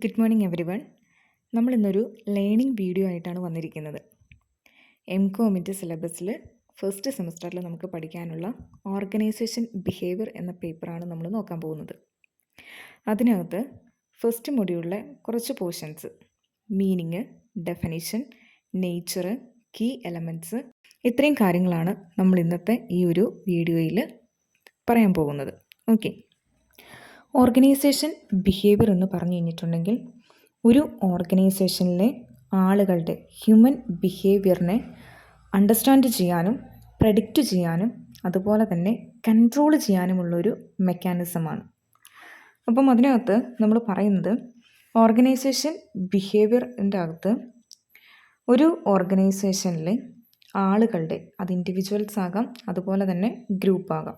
Good morning everyone. നമ്മളിന്നൊരു learning video ആയിട്ടാണ് വന്നിരിക്കുന്നത്. Mcomൻ്റെ സിലബസിൽ ഫസ്റ്റ് സെമസ്റ്ററിൽ നമുക്ക് പഠിക്കാനുള്ള ഓർഗനൈസേഷൻ ബിഹേവിയർ എന്ന പേപ്പറാണ് നമ്മൾ നോക്കാൻ പോകുന്നത്. അതിനകത്ത് ഫസ്റ്റ് മൊഡ്യൂളിലെ കുറച്ച് portions, meaning, definition, nature, key elements, ഇത്രയും കാര്യങ്ങളാണ് നമ്മൾ ഇന്നത്തെ ഈ ഒരു വീഡിയോയിൽ പറയാൻ പോകുന്നത്. ഓക്കെ, ഓർഗനൈസേഷൻ ബിഹേവിയർ എന്ന് പറഞ്ഞു കഴിഞ്ഞിട്ടുണ്ടെങ്കിൽ ഒരു ഓർഗനൈസേഷനിലെ ആളുകളുടെ ഹ്യൂമൻ ബിഹേവിയറിനെ അണ്ടർസ്റ്റാൻഡ് ചെയ്യാനും പ്രഡിക്റ്റ് ചെയ്യാനും അതുപോലെ തന്നെ കൺട്രോൾ ചെയ്യാനുമുള്ളൊരു മെക്കാനിസമാണ്. അപ്പം അതിനകത്ത് നമ്മൾ പറയുന്നത് ഓർഗനൈസേഷൻ ബിഹേവിയറിൻ്റെ അകത്ത് ഒരു ഓർഗനൈസേഷനിലെ ആളുകളുടെ, അത് ഇൻഡിവിജ്വൽസ് ആകാം അതുപോലെ തന്നെ ഗ്രൂപ്പ് ആകാം,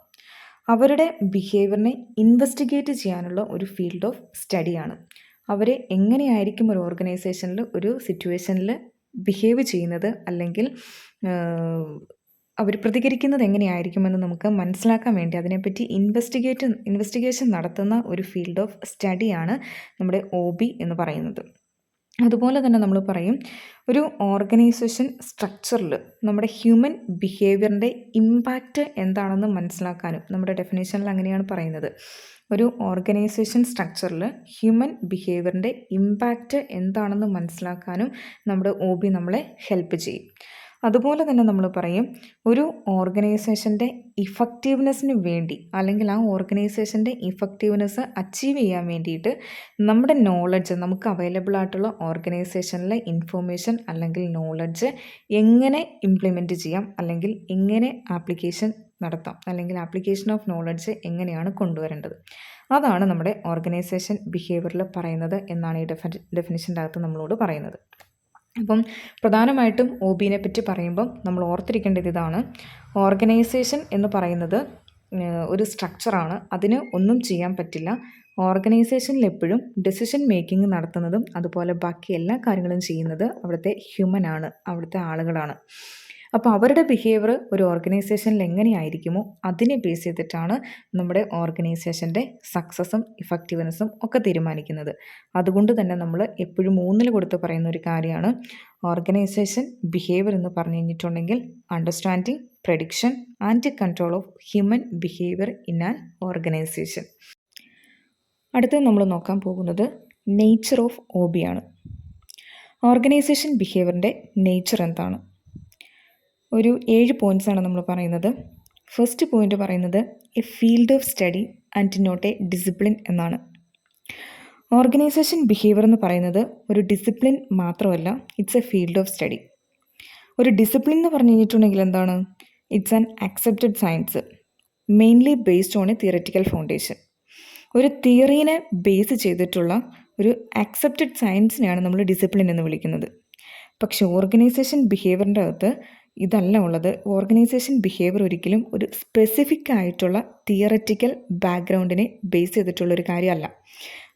അവരുടെ ബിഹേവിയറിനെ ഇൻവെസ്റ്റിഗേറ്റ് ചെയ്യാനുള്ള ഒരു ഫീൽഡ് ഓഫ് സ്റ്റഡിയാണ്. അവർ എങ്ങനെയായിരിക്കും ഒരു ഓർഗനൈസേഷനിൽ ഒരു സിറ്റുവേഷനിൽ ബിഹേവ് ചെയ്യുന്നത്, അല്ലെങ്കിൽ അവർ പ്രതികരിക്കുന്നത് എങ്ങനെയായിരിക്കുമെന്ന് നമുക്ക് മനസ്സിലാക്കാൻ വേണ്ടി അതിനെപ്പറ്റി ഇൻവെസ്റ്റിഗേഷൻ നടത്തുന്ന ഒരു ഫീൽഡ് ഓഫ് സ്റ്റഡിയാണ് നമ്മുടെ OB എന്ന് പറയുന്നത്. അതുപോലെ തന്നെ നമ്മൾ പറയും ഒരു ഓർഗനൈസേഷൻ സ്ട്രക്ചറിൽ നമ്മുടെ ഹ്യൂമൻ ബിഹേവിയറിൻ്റെ ഇമ്പാക്റ്റ് എന്താണെന്ന് മനസ്സിലാക്കാനും നമ്മുടെ ഡെഫിനേഷനിൽ അങ്ങനെയാണ് പറയുന്നത്. ഒരു ഓർഗനൈസേഷൻ സ്ട്രക്ചറിൽ ഹ്യൂമൻ ബിഹേവിയറിൻ്റെ ഇമ്പാക്റ്റ് എന്താണെന്ന് മനസ്സിലാക്കാനും നമ്മുടെ OB നമ്മളെ ഹെൽപ്പ് ചെയ്യും. അതുപോലെ തന്നെ നമ്മൾ പറയും ഒരു ഓർഗനൈസേഷൻ്റെ ഇഫക്റ്റീവ്നെസ്സിന് വേണ്ടി, അല്ലെങ്കിൽ ആ ഓർഗനൈസേഷൻ്റെ ഇഫക്റ്റീവ്നെസ് അച്ചീവ് ചെയ്യാൻ വേണ്ടിയിട്ട് നമ്മുടെ നോളജ്, നമുക്ക് അവൈലബിൾ ആയിട്ടുള്ള ഓർഗനൈസേഷനിലെ ഇൻഫോർമേഷൻ അല്ലെങ്കിൽ നോളജ് എങ്ങനെ ഇംപ്ലിമെൻറ്റ് ചെയ്യാം, അല്ലെങ്കിൽ എങ്ങനെ ആപ്ലിക്കേഷൻ നടത്താം, അല്ലെങ്കിൽ ആപ്ലിക്കേഷൻ ഓഫ് നോളജ് എങ്ങനെയാണ് കൊണ്ടുവരേണ്ടത്, അതാണ് നമ്മുടെ ഓർഗനൈസേഷൻ ബിഹേവിയറിൽ പറയുന്നത് എന്നാണ് ഈ ഡെഫിനിഷൻ്റെ അകത്ത് നമ്മളോട് പറയുന്നത്. അപ്പം പ്രധാനമായിട്ടും OBനെ പറ്റി പറയുമ്പം നമ്മൾ ഓർത്തിരിക്കേണ്ടത് ഇതാണ്: ഓർഗനൈസേഷൻ എന്ന് പറയുന്നത് ഒരു സ്ട്രക്ചറാണ്, അതിന് ഒന്നും ചെയ്യാൻ പറ്റില്ല. ഓർഗനൈസേഷനിൽ എപ്പോഴും ഡെസിഷൻ മേക്കിംഗ് നടത്തുന്നതും അതുപോലെ ബാക്കി എല്ലാ കാര്യങ്ങളും ചെയ്യുന്നത് അവിടുത്തെ ഹ്യൂമനാണ്, അവിടുത്തെ ആളുകളാണ്. അപ്പോൾ അവരുടെ ബിഹേവിയർ ഒരു ഓർഗനൈസേഷനിൽ എങ്ങനെയായിരിക്കുമോ അതിനെ ബേസ് ചെയ്തിട്ടാണ് നമ്മുടെ ഓർഗനൈസേഷൻ്റെ സക്സസ്സും ഇഫക്റ്റീവ്നെസ്സും ഒക്കെ തീരുമാനിക്കുന്നത്. അതുകൊണ്ട് തന്നെ നമ്മൾ എപ്പോഴും 3 കൊടുത്ത് പറയുന്ന ഒരു കാര്യമാണ് ഓർഗനൈസേഷൻ ബിഹേവിയർ എന്ന് പറഞ്ഞു കഴിഞ്ഞിട്ടുണ്ടെങ്കിൽ understanding, prediction and control of human behaviour in an organisation. അടുത്തത് നമ്മൾ നോക്കാൻ പോകുന്നത് നേച്ചർ ഓഫ് OB ആണ്. ഓർഗനൈസേഷൻ ബിഹേവിയറിൻ്റെ നേച്ചർ എന്താണ്? ഒരു 7 പോയിൻറ്റ്സാണ് നമ്മൾ പറയുന്നത്. ഫസ്റ്റ് പോയിൻ്റ് പറയുന്നത് a field of study and not a discipline എന്നാണ്. ഓർഗനൈസേഷൻ ബിഹേവിയർ എന്ന് പറയുന്നത് ഒരു ഡിസിപ്ലിൻ മാത്രമല്ല, it's a field of study. ഒരു ഡിസിപ്ലിൻ എന്ന് പറഞ്ഞു കഴിഞ്ഞിട്ടുണ്ടെങ്കിൽ എന്താണ്? It's an accepted science mainly based on a theoretical foundation. ഒരു തിയറീനെ ബേസ് ചെയ്തിട്ടുള്ള ഒരു അക്സെപ്റ്റഡ് സയൻസിനെയാണ് നമ്മൾ ഡിസിപ്ലിൻ എന്ന് വിളിക്കുന്നത്. പക്ഷേ ഓർഗനൈസേഷൻ ബിഹേവിയറിൻ്റെ അകത്ത് ഇതല്ല ഉള്ളത്. ഓർഗനൈസേഷൻ ബിഹേവിയർ ഒരിക്കലും ഒരു സ്പെസിഫിക് ആയിട്ടുള്ള തിയററ്റിക്കൽ ബാക്ക്ഗ്രൗണ്ടിനെ ബേസ് ചെയ്തിട്ടുള്ളൊരു കാര്യമല്ല,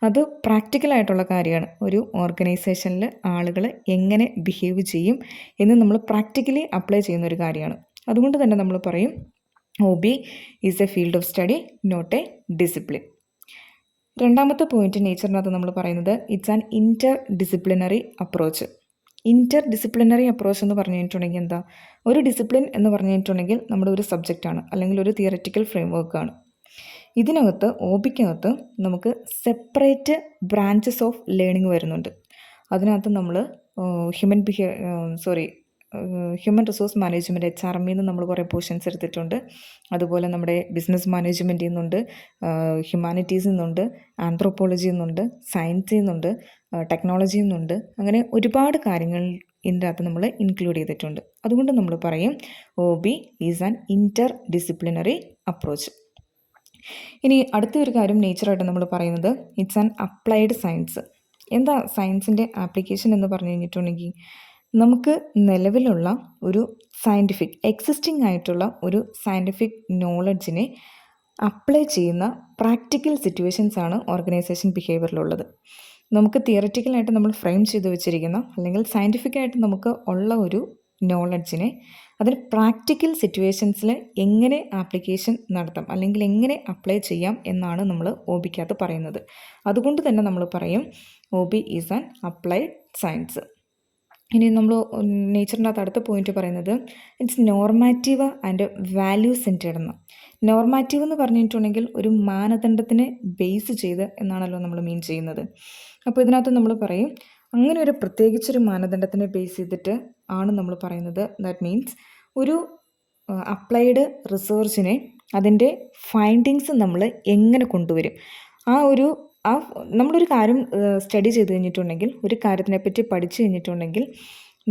അത് പ്രാക്ടിക്കലായിട്ടുള്ള കാര്യമാണ്. ഒരു ഓർഗനൈസേഷനിൽ ആളുകൾ എങ്ങനെ ബിഹേവ് ചെയ്യും എന്ന് നമ്മൾ പ്രാക്ടിക്കലി അപ്ലൈ ചെയ്യുന്ന ഒരു കാര്യമാണ്. അതുകൊണ്ട് തന്നെ നമ്മൾ പറയും OB is a field of study, not a discipline. രണ്ടാമത്തെ പോയിന്റ് നേച്ചറിനകത്ത് നമ്മൾ പറയുന്നത് it's an inter disciplinary approach. Inter disciplinary approach എന്ന് പറഞ്ഞു കഴിഞ്ഞിട്ടുണ്ടെങ്കിൽ എന്താ? ഒരു ഡിസിപ്ലിൻ എന്ന് പറഞ്ഞു കഴിഞ്ഞിട്ടുണ്ടെങ്കിൽ നമ്മുടെ ഒരു സബ്ജക്റ്റാണ്, അല്ലെങ്കിൽ ഒരു തിയററ്റിക്കൽ ഫ്രെയിംവർക്കാണ്. ഇതിനകത്ത് OBക്കകത്ത് നമുക്ക് സെപ്പറേറ്റ് ബ്രാഞ്ചസ് ഓഫ് ലേണിംഗ് വരുന്നുണ്ട്. അതിനകത്ത് നമ്മൾ ഹ്യൂമൻ റിസോഴ്സ് മാനേജ്മെൻറ്റ് HRMൽ നിന്ന് നമ്മൾ കുറേ പോർഷൻസ് എടുത്തിട്ടുണ്ട്. അതുപോലെ നമ്മുടെ ബിസിനസ് മാനേജ്മെൻറ്റിൽ നിന്നുണ്ട്, ഹ്യൂമാനിറ്റീസിൽ നിന്നുണ്ട്, ആന്ത്രോപോളജിയിൽ നിന്നുണ്ട്, സയൻസിൽ നിന്നുണ്ട്, ടെക്നോളജിയിൽ നിന്നുണ്ട്. അങ്ങനെ ഒരുപാട് കാര്യങ്ങൾ ഇതിൻ്റെ അകത്ത് നമ്മൾ ഇൻക്ലൂഡ് ചെയ്തിട്ടുണ്ട്. അതുകൊണ്ട് നമ്മൾ പറയും OB is an inter disciplinary approach. ഇനി അടുത്ത ഒരു കാര്യം നേച്ചറായിട്ട് നമ്മൾ പറയുന്നത് ഇറ്റ്സ് ആൻ അപ്ലൈഡ് സയൻസ്. എന്താ സയൻസിൻ്റെ ആപ്ലിക്കേഷൻ എന്ന് പറഞ്ഞു കഴിഞ്ഞിട്ടുണ്ടെങ്കിൽ നമുക്ക് നിലവിലുള്ള ഒരു എക്സിസ്റ്റിംഗ് ആയിട്ടുള്ള ഒരു സയൻറ്റിഫിക് നോളജിനെ അപ്ലൈ ചെയ്യുന്ന പ്രാക്ടിക്കൽ സിറ്റുവേഷൻസാണ് ഓർഗനൈസേഷൻ ബിഹേവിയറിലുള്ളത്. നമുക്ക് തിയററ്റിക്കലായിട്ട് നമ്മൾ ഫ്രെയിം ചെയ്ത് വെച്ചിരിക്കുന്ന, അല്ലെങ്കിൽ സയൻറ്റിഫിക്കായിട്ട് നമുക്ക് ഉള്ള ഒരു നോളജിനെ അതിന് പ്രാക്ടിക്കൽ സിറ്റുവേഷൻസിൽ എങ്ങനെ ആപ്ലിക്കേഷൻ നടത്താം അല്ലെങ്കിൽ എങ്ങനെ അപ്ലൈ ചെയ്യാം എന്നാണ് നമ്മൾ ഒ ബിക്കകത്ത് പറയുന്നത്. അതുകൊണ്ട് തന്നെ നമ്മൾ പറയും O B is an applied science. ഇനി നമ്മൾ നേച്ചറിൻ്റെ അകത്ത് അടുത്ത പോയിന്റ് പറയുന്നത് it's normative and value centred എന്ന്. നോർമാറ്റീവ് എന്ന് പറഞ്ഞിട്ടുണ്ടെങ്കിൽ ഒരു മാനദണ്ഡത്തിനെ ബേസ് ചെയ്ത് എന്നാണല്ലോ നമ്മൾ മീൻ ചെയ്യുന്നത്. അപ്പോൾ ഇതിനകത്ത് നമ്മൾ പറയും അങ്ങനെ ഒരു പ്രത്യേകിച്ചൊരു മാനദണ്ഡത്തിനെ ബേസ് ചെയ്തിട്ട് ആണ് നമ്മൾ പറയുന്നത്. ദാറ്റ് മീൻസ് ഒരു അപ്ലൈഡ് റിസർച്ചിനെ അതിൻ്റെ ഫൈൻഡിങ്സ് നമ്മൾ എങ്ങനെ കൊണ്ടുവരും, നമ്മളൊരു കാര്യം സ്റ്റഡി ചെയ്ത് കഴിഞ്ഞിട്ടുണ്ടെങ്കിൽ, ഒരു കാര്യത്തിനെപ്പറ്റി പഠിച്ചു കഴിഞ്ഞിട്ടുണ്ടെങ്കിൽ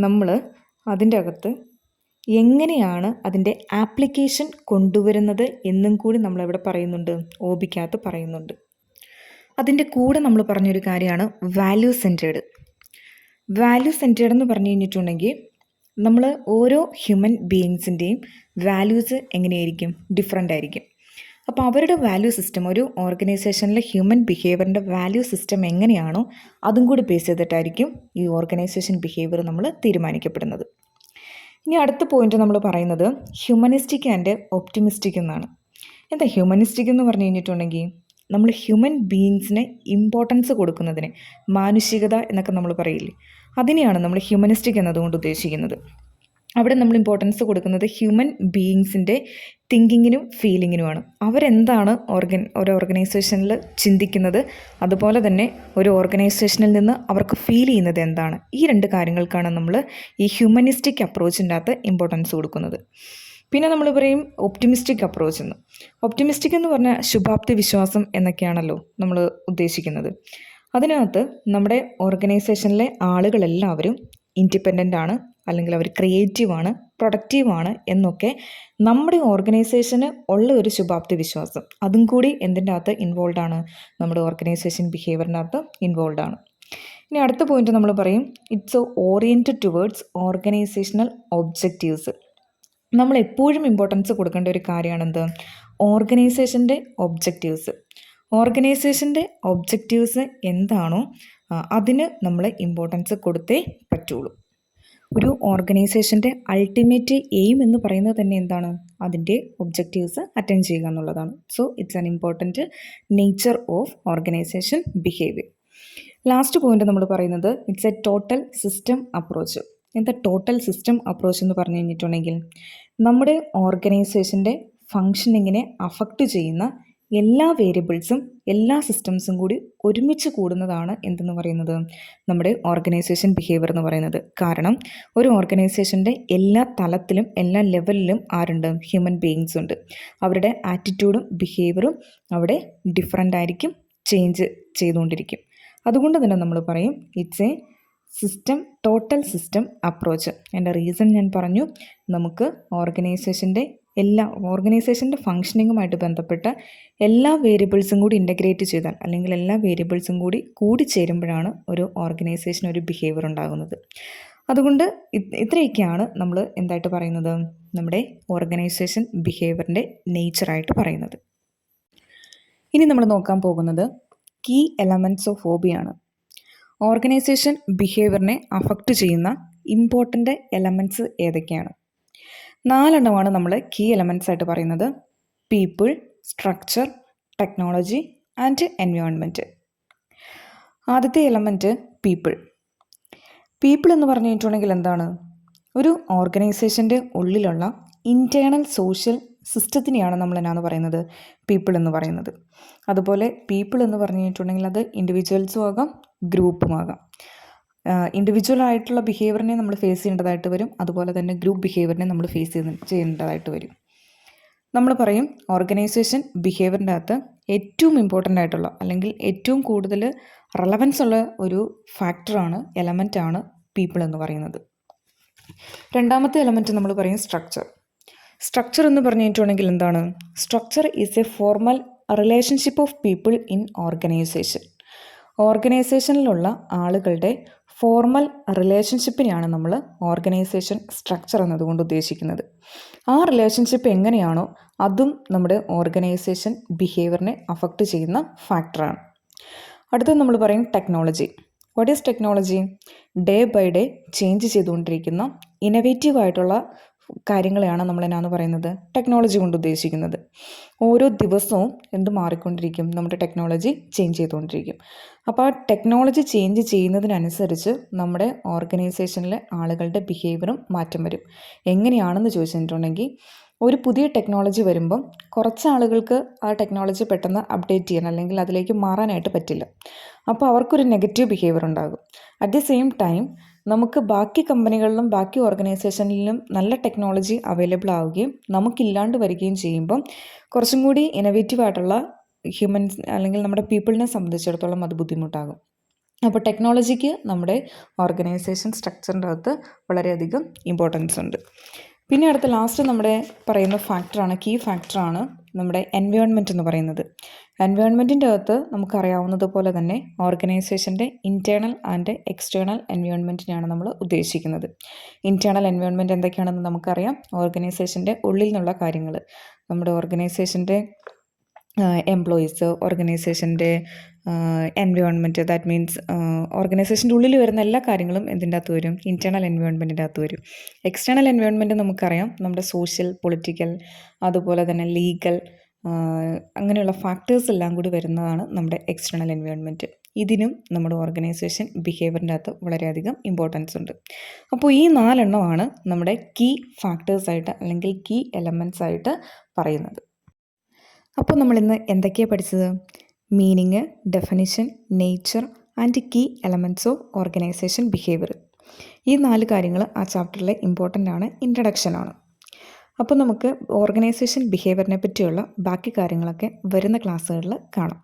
നമ്മൾ അതിൻ്റെ അകത്ത് എങ്ങനെയാണ് അതിൻ്റെ ആപ്ലിക്കേഷൻ കൊണ്ടുവരുന്നത് എന്നും കൂടി നമ്മളെവിടെ പറയുന്നുണ്ട്, ഒ ബിക്കകത്ത് പറയുന്നുണ്ട്. അതിൻ്റെ കൂടെ നമ്മൾ പറഞ്ഞൊരു കാര്യമാണ് വാല്യൂ സെൻറ്റേഡ്. വാല്യൂ സെൻറ്റേഡ് എന്ന് പറഞ്ഞു കഴിഞ്ഞിട്ടുണ്ടെങ്കിൽ നമ്മൾ ഓരോ ഹ്യൂമൻ ബീയിങ്സിൻ്റെയും വാല്യൂസ് എങ്ങനെയായിരിക്കും, ഡിഫറെൻ്റ് ആയിരിക്കും. അപ്പോൾ അവരുടെ വാല്യൂ സിസ്റ്റം, ഒരു ഓർഗനൈസേഷനിലെ ഹ്യൂമൻ ബിഹേവിയറിൻ്റെ വാല്യൂ സിസ്റ്റം എങ്ങനെയാണോ അതും കൂടി ബേസ് ചെയ്തിട്ടായിരിക്കും ഈ ഓർഗനൈസേഷൻ ബിഹേവിയർ നമ്മൾ തീരുമാനിക്കപ്പെടുന്നത്. ഇനി അടുത്ത പോയിന്റ് നമ്മൾ പറയുന്നത് ഹ്യൂമനിസ്റ്റിക് ആൻഡ് ഒപ്റ്റിമിസ്റ്റിക് എന്നാണ്. എന്താ ഹ്യൂമനിസ്റ്റിക് എന്ന് പറഞ്ഞു കഴിഞ്ഞിട്ടുണ്ടെങ്കിൽ നമ്മൾ ഹ്യൂമൻ ബീയിങ്സിന് ഇമ്പോർട്ടൻസ് കൊടുക്കുന്നതിന്, മാനുഷികത എന്നൊക്കെ നമ്മൾ പറയില്ലേ, അതിനെയാണ് നമ്മൾ ഹ്യൂമനിസ്റ്റിക് എന്നതുകൊണ്ട് ഉദ്ദേശിക്കുന്നത്. അവിടെ നമ്മൾ ഇമ്പോർട്ടൻസ് കൊടുക്കുന്നത് ഹ്യൂമൻ ബീയിങ്സിൻ്റെ തിങ്കിങ്ങിനും ഫീലിങ്ങിനുമാണ്. അവരെന്താണ് ഒരു ഓർഗനൈസേഷനിൽ ചിന്തിക്കുന്നത്, അതുപോലെ തന്നെ ഒരു ഓർഗനൈസേഷനിൽ നിന്ന് അവർക്ക് ഫീൽ ചെയ്യുന്നത് എന്താണ്, ഈ രണ്ട് കാര്യങ്ങൾക്കാണ് നമ്മൾ ഈ ഹ്യൂമനിസ്റ്റിക് അപ്രോച്ചിൻ്റെ അകത്ത് ഇമ്പോർട്ടൻസ് കൊടുക്കുന്നത്. പിന്നെ നമ്മൾ പറയും ഒപ്റ്റിമിസ്റ്റിക് അപ്രോച്ച് എന്ന്. ഒപ്റ്റിമിസ്റ്റിക് എന്ന് പറഞ്ഞാൽ ശുഭാപ്തി വിശ്വാസം എന്നൊക്കെയാണല്ലോ നമ്മൾ ഉദ്ദേശിക്കുന്നത്. അതിനകത്ത് നമ്മുടെ ഓർഗനൈസേഷനിലെ ആളുകളെല്ലാവരും ഇൻഡിപെൻഡൻ്റ് ആണ്, അല്ലെങ്കിൽ അവർ ക്രിയേറ്റീവാണ്, പ്രൊഡക്റ്റീവാണ് എന്നൊക്കെ നമ്മുടെ ഓർഗനൈസേഷന് ഉള്ള ഒരു ശുഭാപ്തി വിശ്വാസം, അതും കൂടി എന്തിൻ്റെ അകത്ത് ഇൻവോൾവ് ആണ്, നമ്മുടെ ഓർഗനൈസേഷൻ ബിഹേവിയറിൻ്റെ അകത്ത് ഇൻവോൾവ് ആണ്. ഇനി അടുത്ത പോയിന്റ് നമ്മൾ പറയും it's oriented towards organisational objectives. നമ്മൾ എപ്പോഴും ഇമ്പോർട്ടൻസ് കൊടുക്കേണ്ട ഒരു കാര്യമാണ് എന്ത്, ഓർഗനൈസേഷൻ്റെ ഒബ്ജക്റ്റീവ്സ്. ഓർഗനൈസേഷൻ്റെ ഒബ്ജക്റ്റീവ്സ് എന്താണോ അതിന് നമ്മൾ ഇമ്പോർട്ടൻസ് കൊടുത്തേ പറ്റുള്ളൂ. ഒരു ഓർഗനൈസേഷൻ്റെ അൾട്ടിമേറ്റ് എയിം എന്ന് പറയുന്നത് തന്നെ എന്താണ്, അതിൻ്റെ ഒബ്ജക്റ്റീവ്സ് അറ്റൻഡ് ചെയ്യുക എന്നുള്ളതാണ്. So it's an important nature of organisation behaviour. Last point നമ്മൾ പറയുന്നത് it's A total system approach. എന്താ ടോട്ടൽ സിസ്റ്റം അപ്രോച്ച് എന്ന് പറഞ്ഞു കഴിഞ്ഞിട്ടുണ്ടെങ്കിൽ നമ്മുടെ ഓർഗനൈസേഷൻ്റെ ഫങ്ഷനിങ്ങിനെ അഫക്റ്റ് ചെയ്യുന്ന എല്ലാ വേരിയബിൾസും എല്ലാ സിസ്റ്റംസും കൂടി ഒരുമിച്ച് കൂടുന്നതാണ് എന്തെന്ന് പറയുന്നത്, നമ്മുടെ ഓർഗനൈസേഷൻ ബിഹേവിയർ എന്ന് പറയുന്നത്. കാരണം ഒരു ഓർഗനൈസേഷൻ്റെ എല്ലാ തലത്തിലും എല്ലാ ലെവലിലും ആരുണ്ട്, ഹ്യൂമൻ ബീയിങ്സ് ഉണ്ട്. അവരുടെ ആറ്റിറ്റ്യൂഡും ബിഹേവിയറും അവിടെ ഡിഫറൻ്റ് ആയിരിക്കും, ചേഞ്ച് ചെയ്തുകൊണ്ടിരിക്കും. അതുകൊണ്ട് തന്നെ നമ്മൾ പറയും it's A system, total system approach. എൻ്റെ റീസൺ ഞാൻ പറഞ്ഞു, നമുക്ക് ഓർഗനൈസേഷൻ്റെ ഫങ്ഷനിങ്ങുമായിട്ട് ബന്ധപ്പെട്ട എല്ലാ വേരിയബിൾസും കൂടി ഇൻ്റഗ്രേറ്റ് ചെയ്താൽ, അല്ലെങ്കിൽ എല്ലാ വേരിയബിൾസും കൂടി ചേരുമ്പോഴാണ് ഒരു ഓർഗനൈസേഷൻ ഒരു ബിഹേവിയർ ഉണ്ടാകുന്നത്. അതുകൊണ്ട് ഇത്രയൊക്കെയാണ് നമ്മൾ എന്തായിട്ട് പറയുന്നത്, നമ്മുടെ ഓർഗനൈസേഷൻ ബിഹേവിയറിൻ്റെ നേച്ചറായിട്ട് പറയുന്നത്. ഇനി നമ്മൾ നോക്കാൻ പോകുന്നത് key elements of O B ആണ്. ഓർഗനൈസേഷൻ ബിഹേവിയറിനെ അഫക്റ്റ് ചെയ്യുന്ന ഇമ്പോർട്ടൻ്റ് എലമെൻറ്റ്സ് ഏതൊക്കെയാണ്? 4 നമ്മൾ കീ എലമെൻറ്റ്സ് ആയിട്ട് പറയുന്നത്. People, structure, technology and environment. ആദ്യത്തെ എലമെൻറ്റ് പീപ്പിൾ. പീപ്പിൾ എന്ന് പറഞ്ഞിട്ടുണ്ടെങ്കിൽ എന്താണ്, ഒരു ഓർഗനൈസേഷൻ്റെ ഉള്ളിലുള്ള ഇൻറ്റേർണൽ സോഷ്യൽ സിസ്റ്റത്തിനെയാണ് നമ്മൾ എന്നാന്ന് പറയുന്നത്, പീപ്പിൾ എന്ന് പറയുന്നത്. അതുപോലെ പീപ്പിൾ എന്ന് പറഞ്ഞിട്ടുണ്ടെങ്കിൽ അത് ഇൻഡിവിജ്വൽസും ആകാം, ഗ്രൂപ്പും ആകാം. ഇൻഡിവിജ്വൽ ആയിട്ടുള്ള ബിഹേവിയറിനെ നമ്മൾ ഫേസ് ചെയ്യേണ്ടതായിട്ട് വരും, അതുപോലെ തന്നെ ഗ്രൂപ്പ് ബിഹേവിയറിനെ നമ്മൾ ഫേസ് ചെയ്യേണ്ടതായിട്ട് വരും. നമ്മൾ പറയും ഓർഗനൈസേഷൻ ബിഹേവിയറിൻ്റെ അകത്ത് ഏറ്റവും ഇമ്പോർട്ടൻ്റ് ആയിട്ടുള്ള, അല്ലെങ്കിൽ ഏറ്റവും കൂടുതൽ റെലവൻസ് ഉള്ള ഒരു ഫാക്ടറാണ്, എലമെൻ്റാണ് പീപ്പിൾ എന്ന് പറയുന്നത്. രണ്ടാമത്തെ എലമെൻറ്റ് നമ്മൾ പറയും സ്ട്രക്ചർ. സ്ട്രക്ചർ എന്ന് പറഞ്ഞിട്ടുണ്ടെങ്കിൽ എന്താണ്, structure is a formal relationship of people in organisation. ഓർഗനൈസേഷനിലുള്ള ആളുകളുടെ ഫോർമൽ റിലേഷൻഷിപ്പിനെയാണ് നമ്മൾ ഓർഗനൈസേഷൻ സ്ട്രക്ചർ എന്നതുകൊണ്ട് ഉദ്ദേശിക്കുന്നത്. ആ റിലേഷൻഷിപ്പ് എങ്ങനെയാണോ അതും നമ്മുടെ ഓർഗനൈസേഷൻ ബിഹേവിയറിനെ അഫക്റ്റ് ചെയ്യുന്ന ഫാക്ടറാണ്. അടുത്തത് നമ്മൾ പറയും technology. What is technology? Day by day change ചെയ്തുകൊണ്ടിരിക്കുന്ന ഇന്നവേറ്റീവ് ആയിട്ടുള്ള കാര്യങ്ങളെയാണ് നമ്മൾ എന്നാന്ന് പറയുന്നത് ടെക്നോളജി കൊണ്ട് ഉദ്ദേശിക്കുന്നത്. ഓരോ ദിവസവും എന്ത് മാറിക്കൊണ്ടിരിക്കും, നമ്മുടെ ടെക്നോളജി ചേഞ്ച് ചെയ്തുകൊണ്ടിരിക്കും. അപ്പോൾ ആ ടെക്നോളജി ചേഞ്ച് ചെയ്യുന്നതിനനുസരിച്ച് നമ്മുടെ ഓർഗനൈസേഷനിലെ ആളുകളുടെ ബിഹേവിയറും മാറ്റം വരും. എങ്ങനെയാണെന്ന് ചോദിച്ചിട്ടുണ്ടെങ്കിൽ, ഒരു പുതിയ ടെക്നോളജി വരുമ്പം കുറച്ച് ആളുകൾക്ക് ആ ടെക്നോളജി പെട്ടെന്ന് അപ്ഡേറ്റ് ചെയ്യാൻ അല്ലെങ്കിൽ അതിലേക്ക് മാറാനായിട്ട് പറ്റില്ല. അപ്പോൾ അവർക്കൊരു നെഗറ്റീവ് ബിഹേവിയർ ഉണ്ടാകും. അറ്റ് ദി സെയിം ടൈം നമുക്ക് ബാക്കി കമ്പനികളിലും ബാക്കി ഓർഗനൈസേഷനിലും നല്ല ടെക്നോളജി അവൈലബിൾ ആവുകയും നമുക്കില്ലാണ്ട് വരികയും ചെയ്യുമ്പം കുറച്ചും കൂടി ഇന്നൊവേറ്റീവ് ആയിട്ടുള്ള ഹ്യൂമൻസ് അല്ലെങ്കിൽ നമ്മുടെ പീപ്പിളിനെ സംബന്ധിച്ചിടത്തോളം അത് ബുദ്ധിമുട്ടാകും. അപ്പോൾ ടെക്നോളജിക്ക് നമ്മുടെ ഓർഗനൈസേഷൻ സ്ട്രക്ചറിൻ്റെ അകത്ത് വളരെയധികം ഇമ്പോർട്ടൻസ് ഉണ്ട്. പിന്നെ അടുത്ത ലാസ്റ്റ് നമ്മുടെ പറയുന്ന ഫാക്ടറാണ്, കീ ഫാക്ടറാണ് നമ്മുടെ എൻവയോൺമെൻറ്റ് എന്ന് പറയുന്നത്. എൻവയോൺമെൻറ്റിൻ്റെ അകത്ത് നമുക്കറിയാവുന്നതുപോലെ തന്നെ ഓർഗനൈസേഷൻ്റെ ഇൻറ്റേർണൽ ആൻഡ് എക്സ്റ്റേണൽ എൻവയോൺമെൻറ്റിനെയാണ് നമ്മൾ ഉദ്ദേശിക്കുന്നത്. ഇൻറ്റേർണൽ എൻവയോൺമെൻറ്റ് എന്തൊക്കെയാണെന്ന് നമുക്കറിയാം. ഓർഗനൈസേഷൻ്റെ ഉള്ളിൽ നിന്നുള്ള കാര്യങ്ങൾ, നമ്മുടെ ഓർഗനൈസേഷൻ്റെ എംപ്ലോയീസ്, ഓർഗനൈസേഷൻ്റെ എൻവയോൺമെൻറ്റ്, ദാറ്റ് മീൻസ് ഓർഗനൈസേഷൻ്റെ ഉള്ളിൽ വരുന്ന എല്ലാ കാര്യങ്ങളും എന്തിൻ്റെ അകത്ത് വരും, ഇൻറ്റേർണൽ എൻവയോൺമെൻറ്റിൻ്റെ അകത്ത് വരും. എക്സ്റ്റേണൽ എൻവയോൺമെൻറ്റ് നമുക്കറിയാം, നമ്മുടെ സോഷ്യൽ, പൊളിറ്റിക്കൽ, അതുപോലെ തന്നെ ലീഗൽ, അങ്ങനെയുള്ള ഫാക്ടേഴ്സ് എല്ലാം കൂടി വരുന്നതാണ് നമ്മുടെ എക്സ്റ്റേണൽ എൻവയോൺമെൻറ്റ്. ഇതിനും നമ്മുടെ ഓർഗനൈസേഷൻ ബിഹേവിയറിൻ്റെ അകത്ത് വളരെയധികം ഇമ്പോർട്ടൻസ് ഉണ്ട്. അപ്പോൾ ഈ 4 എണ്ണമാണ് നമ്മുടെ കീ ഫാക്ടേഴ്സായിട്ട് അല്ലെങ്കിൽ കീ എലമെൻറ്റ്സ് ആയിട്ട് പറയുന്നത്. അപ്പോൾ നമ്മളിന്ന് എന്തൊക്കെയാണ് പഠിച്ചത്? Meaning, definition, nature and key elements of organisation behaviour. ഈ 4 കാര്യങ്ങൾ ആ ചാപ്റ്ററിലെ ഇമ്പോർട്ടൻ്റ് ആണ്, ഇൻട്രഡക്ഷനാണ്. അപ്പോൾ നമുക്ക് ഓർഗനൈസേഷൻ ബിഹേവിയറിനെ പറ്റിയുള്ള ബാക്കി കാര്യങ്ങളൊക്കെ വരുന്ന ക്ലാസ്സുകളിൽ കാണാം.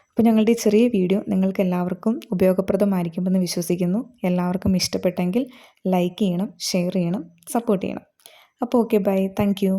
അപ്പോൾ ഞങ്ങളുടെ ഈ ചെറിയ വീഡിയോ നിങ്ങൾക്ക് എല്ലാവർക്കും ഉപയോഗപ്രദമായിരിക്കുമെന്ന് വിശ്വസിക്കുന്നു. എല്ലാവർക്കും ഇഷ്ടപ്പെട്ടെങ്കിൽ ലൈക്ക് ചെയ്യണം, ഷെയർ ചെയ്യണം, സപ്പോർട്ട് ചെയ്യണം. അപ്പോൾ ഓക്കെ, ബൈ, താങ്ക് യു.